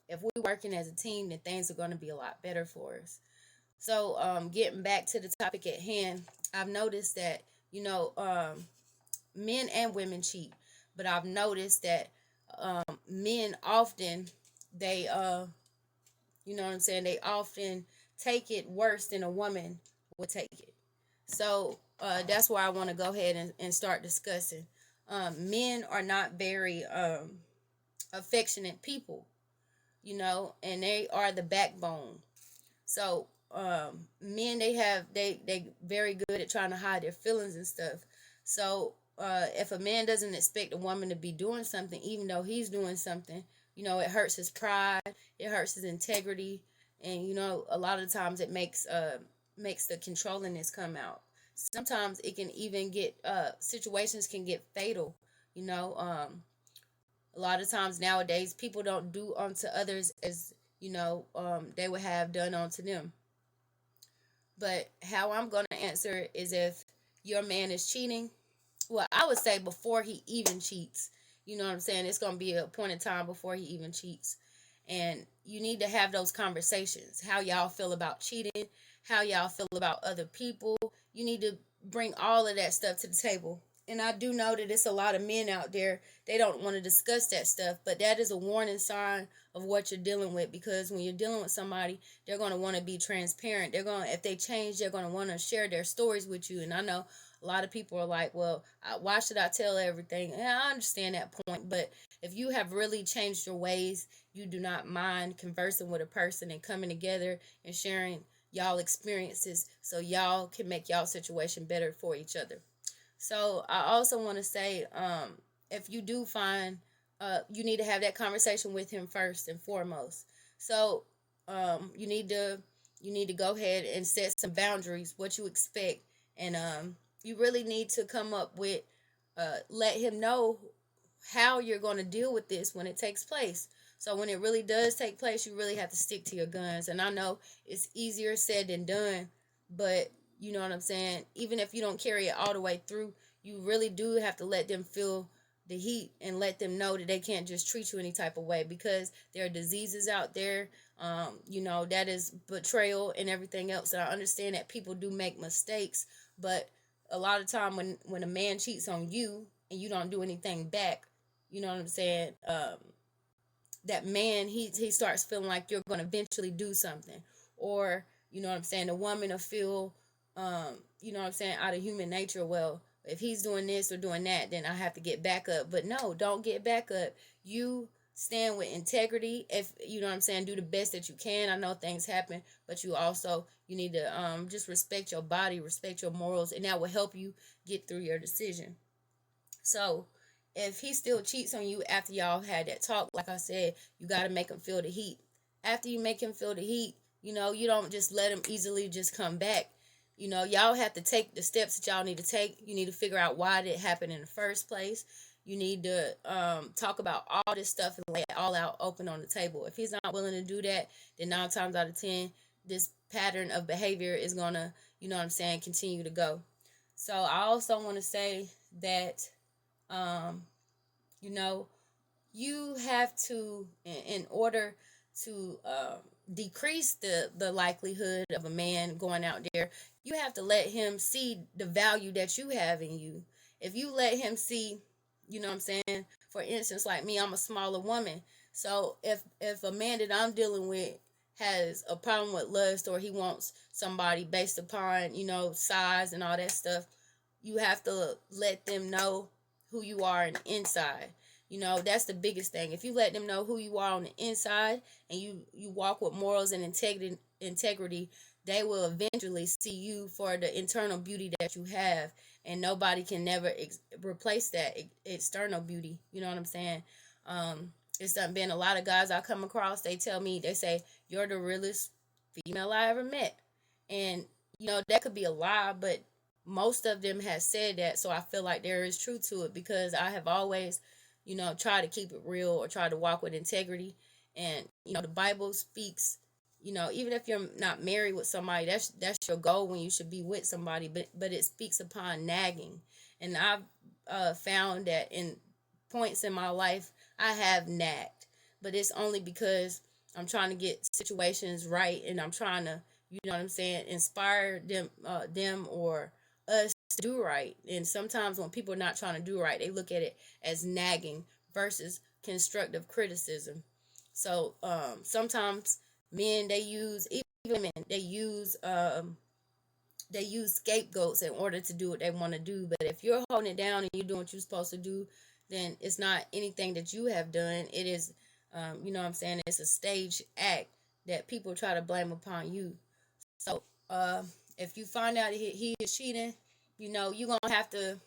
if we're working as a team, then things are going to be a lot better for us. So, getting back to the topic at hand, I've noticed that, you know, men and women cheat, but I've noticed that men often, they, you know what I'm saying, they often take it worse than a woman would take it. So that's why I want to go ahead and start discussing. Men are not very affectionate people, you know, and they are the backbone. So men, they very good at trying to hide their feelings and stuff. So if a man doesn't expect a woman to be doing something, even though he's doing something, you know, it hurts his pride, it hurts his integrity, and you know, a lot of times it makes the controllingness come out. Sometimes it can even get situations can get fatal. You know, a lot of times nowadays people don't do unto others as they would have done unto them. But how I'm gonna answer is if your man is cheating, well, I would say before he even cheats. You know what I'm saying? It's gonna be a point in time before he even cheats. And you need to have those conversations. How y'all feel about cheating, how y'all feel about other people. You need to bring all of that stuff to the table. And I do know that it's a lot of men out there, they don't want to discuss that stuff, but that is a warning sign of what you're dealing with, because when you're dealing with somebody, they're going to want to be transparent. They're going to, if they change, they're going to want to share their stories with you. And I know a lot of people are like, well, why should I tell everything? And I understand that point, but if you have really changed your ways, you do not mind conversing with a person and coming together and sharing y'all experiences so y'all can make y'all situation better for each other. So I also want to say, if you do find, you need to have that conversation with him first and foremost. So you need to go ahead and set some boundaries, what you expect, and you really need to come up with, let him know how you're going to deal with this when it takes place. So when it really does take place, you really have to stick to your guns. And I know it's easier said than done, but you know what I'm saying? Even if you don't carry it all the way through, you really do have to let them feel the heat and let them know that they can't just treat you any type of way, because there are diseases out there. That is betrayal and everything else. And I understand that people do make mistakes, but a lot of time when a man cheats on you and you don't do anything back, you know what I'm saying? That man, he starts feeling like you're going to eventually do something, or you know what I'm saying, the woman will feel, you know what I'm saying, out of human nature, well, if he's doing this or doing that, then I have to get back up. But no, don't get back up. You stand with integrity. If you know what I'm saying, do the best that you can. I know things happen, but you need to just respect your body, respect your morals, and that will help you get through your decision. So if he still cheats on you after y'all had that talk, like I said, you got to make him feel the heat. After you make him feel the heat, you don't just let him easily just come back. Y'all have to take the steps that y'all need to take. You need to figure out why it happened in the first place. You need to talk about all this stuff and lay it all out open on the table. If he's not willing to do that, then 9 times out of 10, this pattern of behavior is going to, you know what I'm saying, continue to go. So I also want to say that um, you know, you have to, in order to decrease the likelihood of a man going out there, you have to let him see the value that you have in you. If you let him see, you know what I'm saying, for instance, like me, I'm a smaller woman. So if a man that I'm dealing with has a problem with lust, or he wants somebody based upon, size and all that stuff, you have to let them know who you are on the inside. That's the biggest thing. If you let them know who you are on the inside, and you walk with morals and integrity, they will eventually see you for the internal beauty that you have, and nobody can never replace that external beauty. You know what I'm saying? It's done been a lot of guys I come across. They tell me, they say, you're the realest female I ever met, and that could be a lie, but most of them have said that, so I feel like there is truth to it, because I have always, tried to keep it real or try to walk with integrity. And the Bible speaks, even if you're not married with somebody, that's your goal when you should be with somebody, but it speaks upon nagging. And I've found that in points in my life I have nagged, but it's only because I'm trying to get situations right, and I'm trying to, you know what I'm saying, inspire them or us to do right. And sometimes when people are not trying to do right, they look at it as nagging versus constructive criticism. So sometimes men, they use, even men, they use scapegoats in order to do what they want to do. But if you're holding it down and you're doing what you're supposed to do, then it's not anything that you have done. It is, you know what I'm saying? It's a stage act that people try to blame upon you. So if you find out he is cheating, you know, you're gonna have to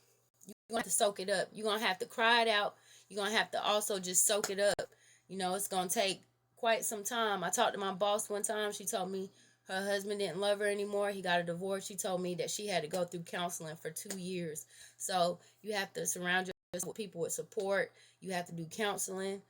soak it up. You're gonna have to cry it out. You're gonna have to also just soak it up. You know, it's gonna take quite some time. I talked to my boss one time. She told me her husband didn't love her anymore. He got a divorce. She told me that she had to go through counseling for 2 years. So you have to surround yourself with people with support. You have to do counseling.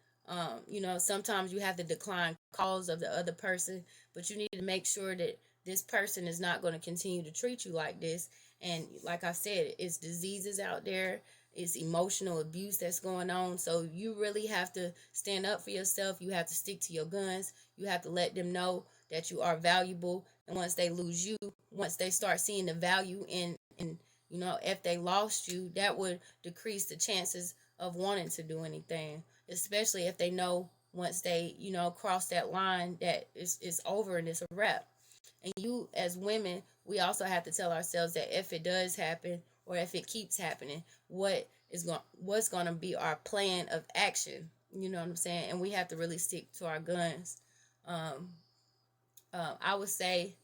You know, sometimes you have to decline calls of the other person, but you need to make sure that this person is not going to continue to treat you like this. And like I said, it's diseases out there, it's emotional abuse that's going on. So you really have to stand up for yourself. You have to stick to your guns. You have to let them know that you are valuable. And once they lose you, once they start seeing the value in you know, if they lost you, that would decrease the chances of wanting to do anything, especially if they know once they, you know, cross that line that it's over and it's a wrap. And you, as women, we also have to tell ourselves that if it does happen or if it keeps happening, what's going to be our plan of action. You know what I'm saying? And we have to really stick to our guns. um, I would say,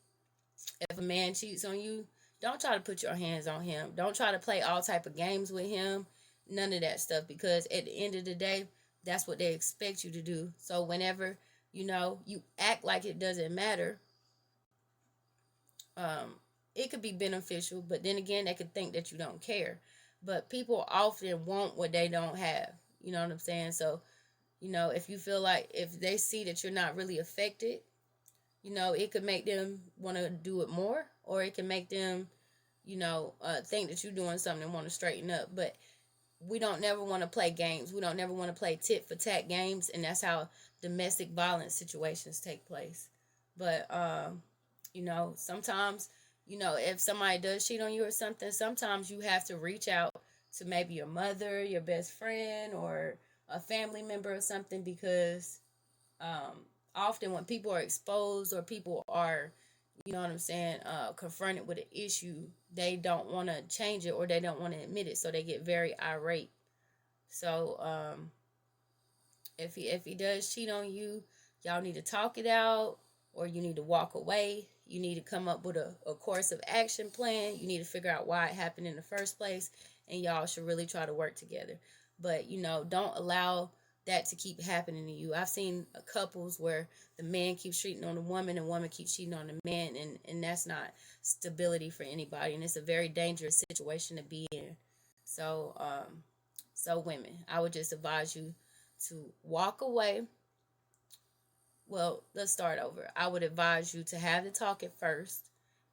if a man cheats on you, don't try to put your hands on him. Don't try to play all type of games with him. None of that stuff, because at the end of the day, that's what they expect you to do. So whenever, you know, you act like it doesn't matter, um, it could be beneficial, but then again, they could think that you don't care. But people often want what they don't have. You know what I'm saying? So, you know, if you feel like, if they see that you're not really affected, you know, it could make them want to do it more, or it can make them, you know, think that you're doing something and want to straighten up. But we don't never want to play games. We don't never want to play tit for tat games, and that's how domestic violence situations take place. But you know, sometimes, you know, if somebody does cheat on you or something, sometimes you have to reach out to maybe your mother, your best friend, or a family member or something, because um, often when people are exposed or people are, you know what I'm saying, confronted with an issue, they don't want to change it or they don't want to admit it, so they get very irate. So if he does cheat on you, y'all need to talk it out, or you need to walk away. You need to come up with a course of action plan. You need to figure out why it happened in the first place, and y'all should really try to work together. But you know, don't allow that to keep happening to you. I've seen couples where the man keeps cheating on the woman and the woman keeps cheating on the man, and that's not stability for anybody, and it's a very dangerous situation to be in. So so women, I would just advise you to walk away. Well, let's start over. I would advise you to have the talk at first.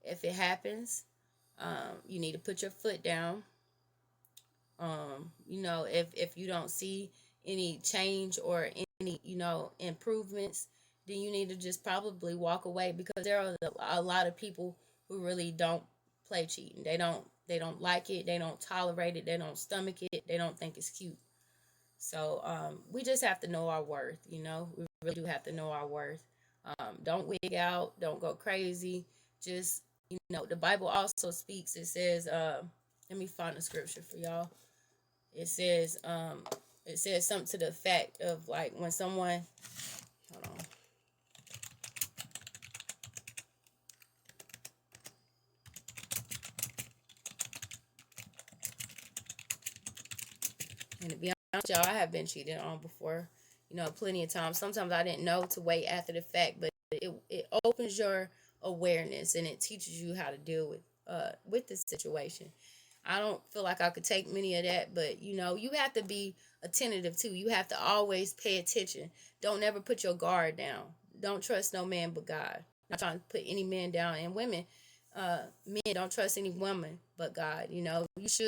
If it happens, you need to put your foot down. You know, if you don't see any change or any, you know, improvements, then you need to just probably walk away, because there are a lot of people who really don't play cheating. They don't like it. They don't tolerate it. They don't stomach it. They don't think it's cute. So we just have to know our worth, you know. We really do have to know our worth. Don't wig out, don't go crazy. Just, you know, the Bible also speaks. It says, let me find the scripture for y'all. It says, it says something to the effect of, like, when someone, hold on. And to be honest, y'all, I have been cheated on before, you know, plenty of times. Sometimes I didn't know to wait after the fact, but it opens your awareness and it teaches you how to deal with this situation. I don't feel like I could take many of that, but you know, you have to be attentive too. You have to always pay attention. Don't ever put your guard down. Don't trust no man but God. Not trying to put any man down, and women, men, don't trust any woman but God. You know, you should,